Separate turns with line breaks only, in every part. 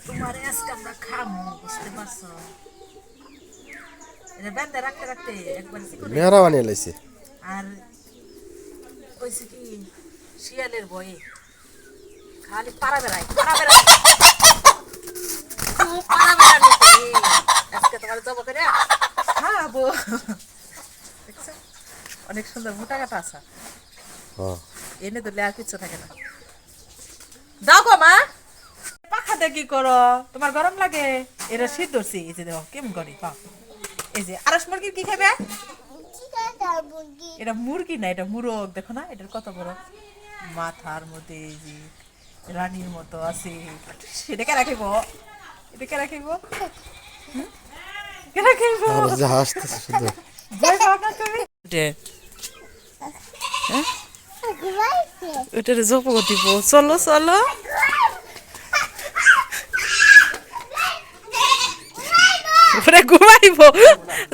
তোমার আজকে আমরা খামু বুঝতে পারছো এটা বেঁধে রাখতে রাখতে একবার চিকুন
মেহরা বানিয়ে লাইছে।
আর কইছে কি শিয়ালের ভয়ে খালি পাড়া বেড়ায় পাড়া বেড়ানো করে আজকে তোমার জব করে খাবো দেখছো অনেক সুন্দর মোটা কাটা আছে
হ্যাঁ
এনে দিলে আর কিছু থাকে না দাও গো মা পাখা দিয়ে কি করো তোমার গরম লাগে এরা শীত ধরছি এই যে দেখো কেমন করি এই যে আরস মুরগির কি খাবে এটা মুরগি না এটা মুরগ দেখো না এটার কত বড় মাথার মধ্যে এই যে রানীর মতো আছে সেটাকে রাখিব এটাকে রাখিব কে রাখিব
আর যা হাসতেছে শুধু।
ভয় পাও না তুমি ওটার জপ দিব চলো চলো ওরে ঘুমাইব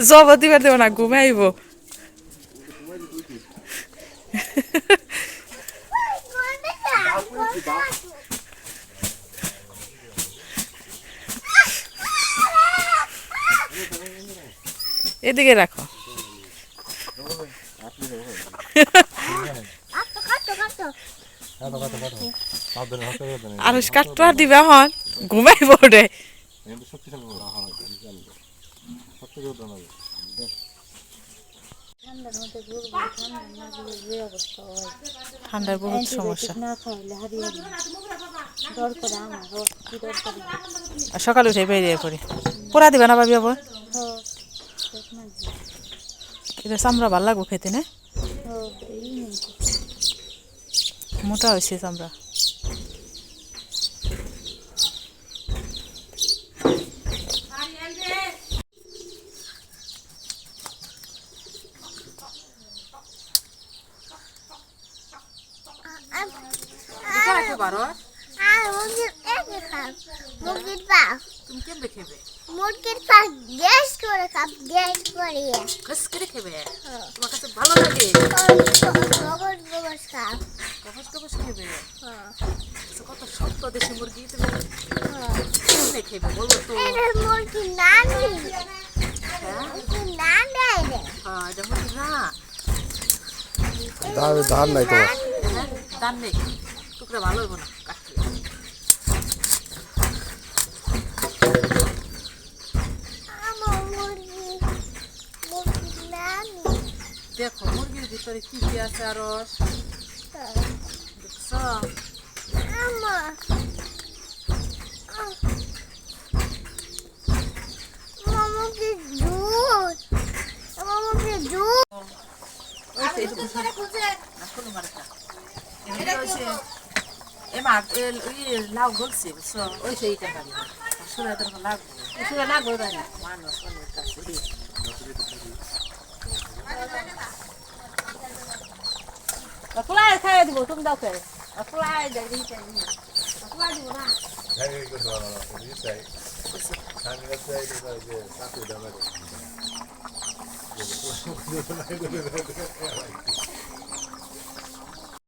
জব দিবার দেব না ঘুমাইব এদিকে রাখো আর কাটতো আর দিবে এখন ঘুমাইব রে ঠান্ডার বহুত সমস্যা আর সকালে উঠে বেরিয়ে পড়ি পোড়া দিবে না ভাবি আবার এটা চামড়া ভাল লাগবো খেতে না মোটা হয়েছে চামড়া তুমি কেমনে খেবে
মুরগির পাক গ্যাস করে খাব গ্যাস করে
ঘস করে খেবে তোমার কাছে ভালো লাগে
গোবর গোবর খাব
কবস কবস খেবে কত শক্ত দেশি মুরগি তুমি কেমনে খেবে বলো তো
এটা মুরগি নানি
হ্যাঁ
নানি রে
হ্যাঁ এটা মুরগি না
ধান নাই তো
হ্যাঁ দান নেই টুকরা ভালো হইব না কাটতে
আমার মুরগি মুরগি নানি
দেখো মুরগির ভিতরে কি কি আছে আরো দেখছো
আমার মুরগি দুধ আমার মুরগি দুধ
লাউ গলছে বুঝছো ওই সেইটা বাড়ি আসলে তখন লাগবে আসলে লাগবে বাড়ি মানুষ অনেক আছে ফুলাই খাইয়ে দিব তুমি দাও খেয়ে ফুলাই ফুলাই দিব না